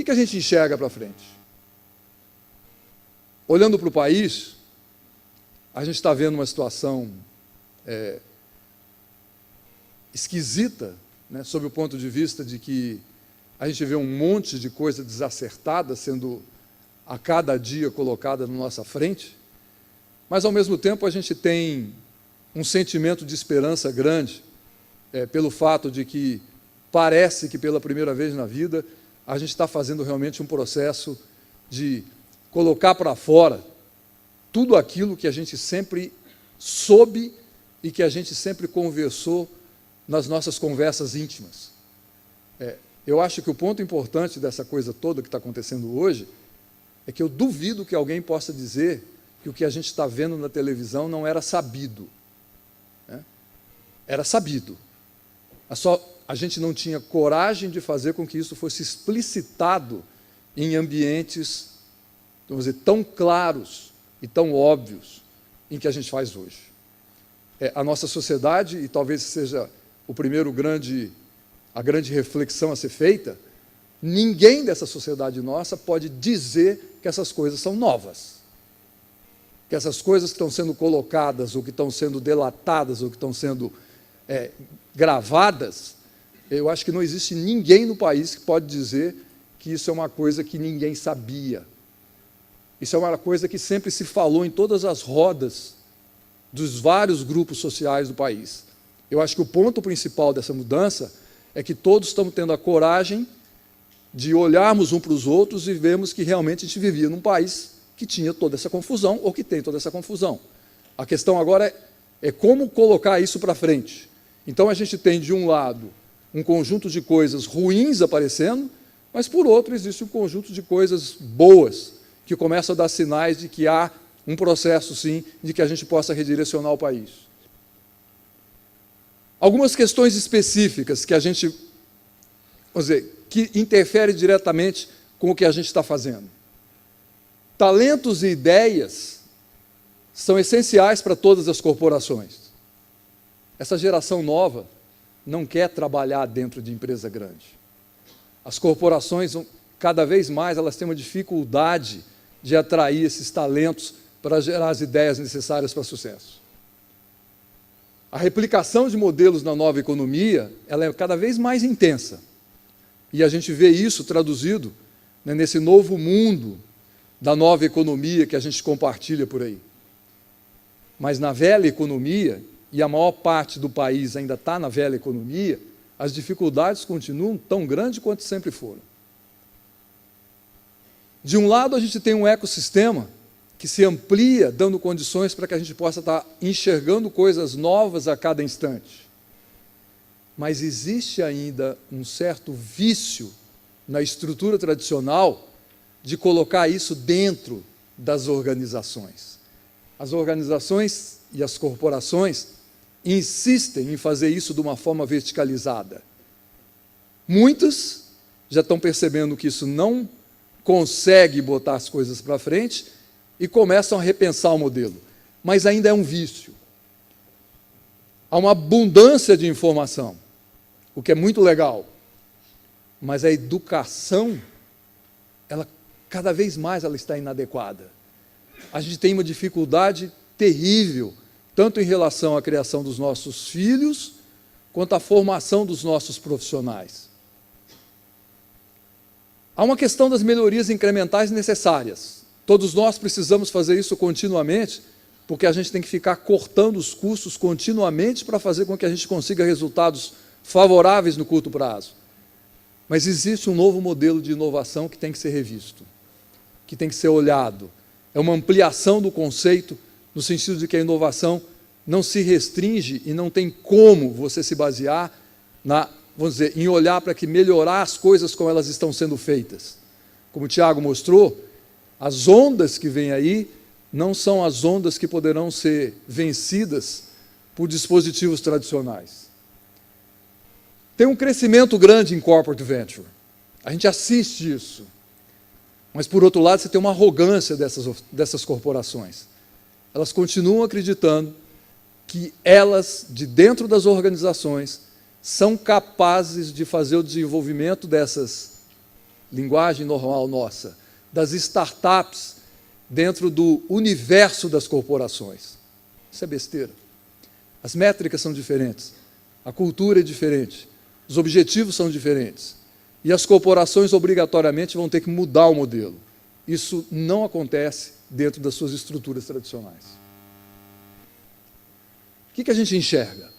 que a gente enxerga para frente? Olhando para o país, a gente está vendo uma situação esquisita, né, sob o ponto de vista de que a gente vê um monte de coisa desacertada sendo a cada dia colocada na nossa frente, mas, ao mesmo tempo, a gente tem um sentimento de esperança grande pelo fato de que parece que, pela primeira vez na vida, a gente está fazendo realmente um processo de colocar para fora tudo aquilo que a gente sempre soube e que a gente sempre conversou nas nossas conversas íntimas. Eu acho que o ponto importante dessa coisa toda que está acontecendo hoje é que eu duvido que alguém possa dizer que o que a gente está vendo na televisão não era sabido. Era sabido. A gente não tinha coragem de fazer com que isso fosse explicitado em ambientes, vamos dizer, tão claros e tão óbvios em que a gente faz hoje. A nossa sociedade, e talvez seja a grande reflexão a ser feita, ninguém dessa sociedade nossa pode dizer que essas coisas são novas, que essas coisas que estão sendo colocadas, ou que estão sendo delatadas, ou que estão sendo gravadas. Eu acho que não existe ninguém no país que pode dizer que isso é uma coisa que ninguém sabia. Isso é uma coisa que sempre se falou em todas as rodas dos vários grupos sociais do país. Eu acho que o ponto principal dessa mudança é que todos estamos tendo a coragem de olharmos um para os outros e vermos que realmente a gente vivia num país que tinha toda essa confusão, ou que tem toda essa confusão. A questão agora é como colocar isso para frente. Então, a gente tem, de um lado, um conjunto de coisas ruins aparecendo, mas, por outro, existe um conjunto de coisas boas, que começam a dar sinais de que há um processo, sim, de que a gente possa redirecionar o país. Algumas questões específicas que a gente, vamos dizer, que interferem diretamente com o que a gente está fazendo. Talentos e ideias são essenciais para todas as corporações. Essa geração nova não quer trabalhar dentro de empresa grande. As corporações, cada vez mais, elas têm uma dificuldade de atrair esses talentos para gerar as ideias necessárias para sucesso. A replicação de modelos na nova economia, ela é cada vez mais intensa. E a gente vê isso traduzido, né, nesse novo mundo da nova economia que a gente compartilha por aí. Mas na velha economia, e a maior parte do país ainda está na velha economia, as dificuldades continuam tão grandes quanto sempre foram. De um lado, a gente tem um ecossistema que se amplia, dando condições para que a gente possa estar enxergando coisas novas a cada instante. Mas existe ainda um certo vício na estrutura tradicional de colocar isso dentro das organizações. As organizações e as corporações insistem em fazer isso de uma forma verticalizada. Muitas já estão percebendo que isso não consegue botar as coisas para frente e começam a repensar o modelo. Mas ainda é um vício. Há uma abundância de informação, o que é muito legal. Mas a educação, cada vez mais ela está inadequada. A gente tem uma dificuldade terrível, tanto em relação à criação dos nossos filhos, quanto à formação dos nossos profissionais. Há uma questão das melhorias incrementais necessárias. Todos nós precisamos fazer isso continuamente, porque a gente tem que ficar cortando os custos continuamente para fazer com que a gente consiga resultados favoráveis no curto prazo. Mas existe um novo modelo de inovação que tem que ser revisto, que tem que ser olhado. É uma ampliação do conceito, no sentido de que a inovação não se restringe e não tem como você se basear vamos dizer, em olhar para que melhorar as coisas como elas estão sendo feitas. Como o Tiago mostrou, as ondas que vêm aí não são as ondas que poderão ser vencidas por dispositivos tradicionais. Tem um crescimento grande em corporate venture. A gente assiste isso. Mas, por outro lado, você tem uma arrogância dessas corporações. Elas continuam acreditando que elas, de dentro das organizações, são capazes de fazer o desenvolvimento dessas linguagem normal nossa, das startups dentro do universo das corporações. Isso é besteira. As métricas são diferentes, a cultura é diferente, os objetivos são diferentes, e as corporações obrigatoriamente vão ter que mudar o modelo. Isso não acontece dentro das suas estruturas tradicionais. O que a gente enxerga?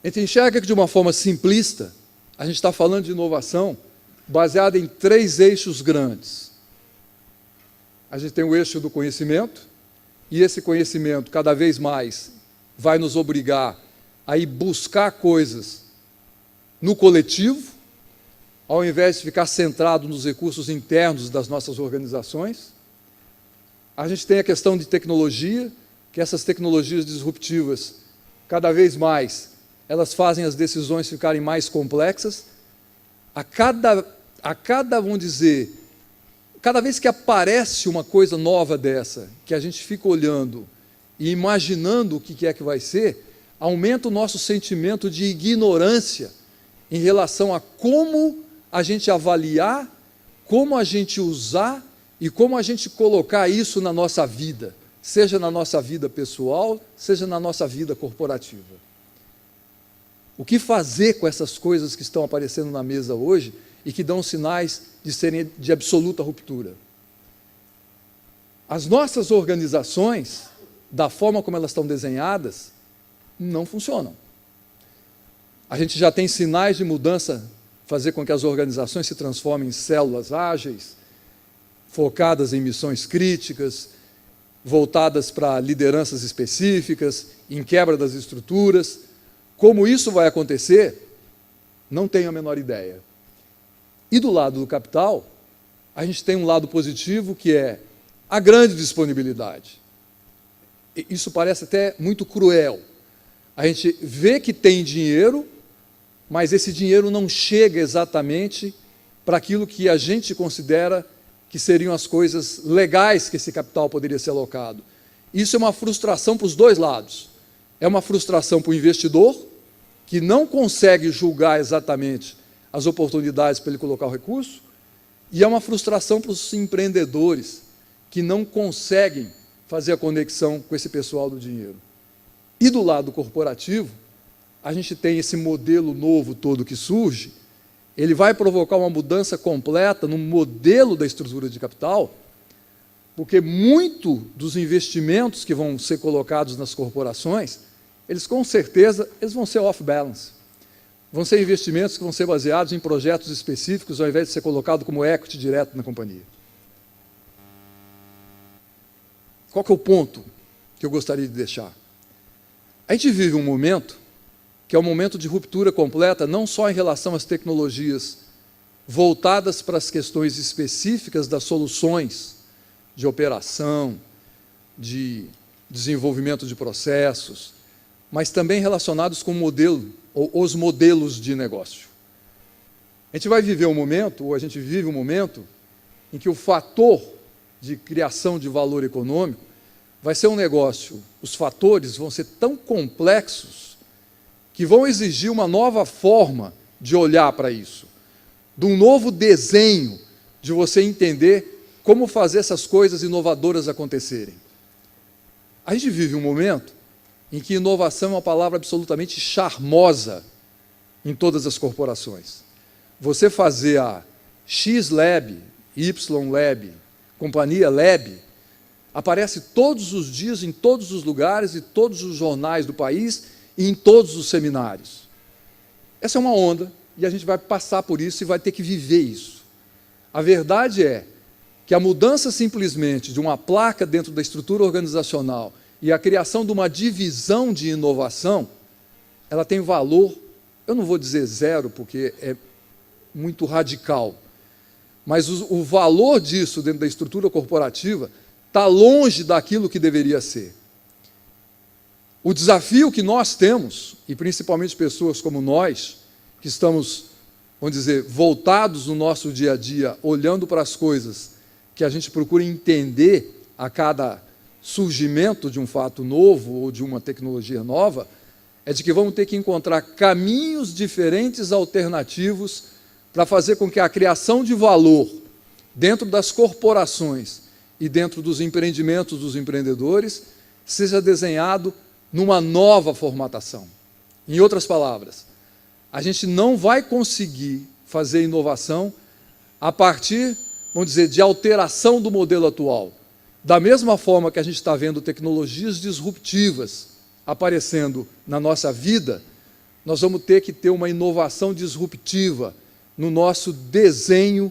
A gente enxerga que, de uma forma simplista, a gente está falando de inovação baseada em 3 eixos grandes. A gente tem o eixo do conhecimento, e esse conhecimento, cada vez mais, vai nos obrigar a ir buscar coisas no coletivo, ao invés de ficar centrado nos recursos internos das nossas organizações. A gente tem a questão de tecnologia, que essas tecnologias disruptivas, cada vez mais, elas fazem as decisões ficarem mais complexas. A cada, vamos dizer, cada vez que aparece uma coisa nova dessa, que a gente fica olhando e imaginando o que é que vai ser, aumenta o nosso sentimento de ignorância em relação a como a gente avaliar, como a gente usar e como a gente colocar isso na nossa vida, seja na nossa vida pessoal, seja na nossa vida corporativa. O que fazer com essas coisas que estão aparecendo na mesa hoje e que dão sinais de serem de absoluta ruptura? As nossas organizações, da forma como elas estão desenhadas, não funcionam. A gente já tem sinais de mudança, fazer com que as organizações se transformem em células ágeis, focadas em missões críticas, voltadas para lideranças específicas, em quebra das estruturas. Como isso vai acontecer, não tenho a menor ideia. E do lado do capital, a gente tem um lado positivo, que é a grande disponibilidade. Isso parece até muito cruel. A gente vê que tem dinheiro, mas esse dinheiro não chega exatamente para aquilo que a gente considera que seriam as coisas legais que esse capital poderia ser alocado. Isso é uma frustração para os dois lados. É uma frustração para o investidor, que não consegue julgar exatamente as oportunidades para ele colocar o recurso, e é uma frustração para os empreendedores, que não conseguem fazer a conexão com esse pessoal do dinheiro. E do lado corporativo, a gente tem esse modelo novo todo que surge, ele vai provocar uma mudança completa no modelo da estrutura de capital, porque muito dos investimentos que vão ser colocados nas corporações, eles com certeza vão ser off-balance. Vão ser investimentos que vão ser baseados em projetos específicos, ao invés de ser colocado como equity direto na companhia. Qual que é o ponto que eu gostaria de deixar? A gente vive um momento que é um momento de ruptura completa, não só em relação às tecnologias voltadas para as questões específicas das soluções de operação, de desenvolvimento de processos, mas também relacionados com o modelo, ou os modelos de negócio. A gente vai viver um momento, ou a gente vive um momento, em que o fator de criação de valor econômico vai ser um negócio, os fatores vão ser tão complexos que vão exigir uma nova forma de olhar para isso, de um novo desenho de você entender como fazer essas coisas inovadoras acontecerem. A gente vive um momento em que inovação é uma palavra absolutamente charmosa em todas as corporações. Você fazer a X Lab, Y Lab, Companhia Lab, aparece todos os dias, em todos os lugares e todos os jornais do país e em todos os seminários. Essa é uma onda, e a gente vai passar por isso e vai ter que viver isso. A verdade é que a mudança simplesmente de uma placa dentro da estrutura organizacional e a criação de uma divisão de inovação, ela tem valor, eu não vou dizer zero, porque é muito radical, mas o valor disso dentro da estrutura corporativa está longe daquilo que deveria ser. O desafio que nós temos, e principalmente pessoas como nós, que estamos, vamos dizer, voltados no nosso dia a dia, olhando para as coisas que a gente procura entender a cada surgimento de um fato novo ou de uma tecnologia nova, é de que vamos ter que encontrar caminhos diferentes, alternativos, para fazer com que a criação de valor dentro das corporações e dentro dos empreendimentos dos empreendedores seja desenhado numa nova formatação. Em outras palavras, a gente não vai conseguir fazer inovação a partir, vamos dizer, de alteração do modelo atual. Da mesma forma que a gente está vendo tecnologias disruptivas aparecendo na nossa vida, nós vamos ter que ter uma inovação disruptiva no nosso desenho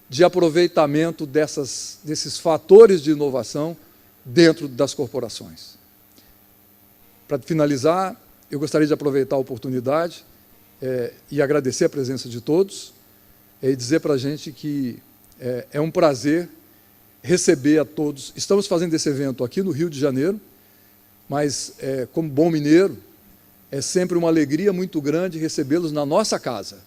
de aproveitamento desses fatores de inovação dentro das corporações. Para finalizar, eu gostaria de aproveitar a oportunidade e agradecer a presença de todos e dizer para a gente que é um prazer receber a todos. Estamos fazendo esse evento aqui no Rio de Janeiro, mas, como bom mineiro, é sempre uma alegria muito grande recebê-los na nossa casa.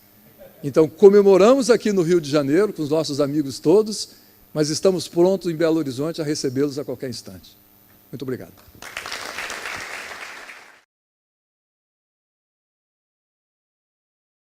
Então, comemoramos aqui no Rio de Janeiro, com os nossos amigos todos, mas estamos prontos em Belo Horizonte a recebê-los a qualquer instante. Muito obrigado.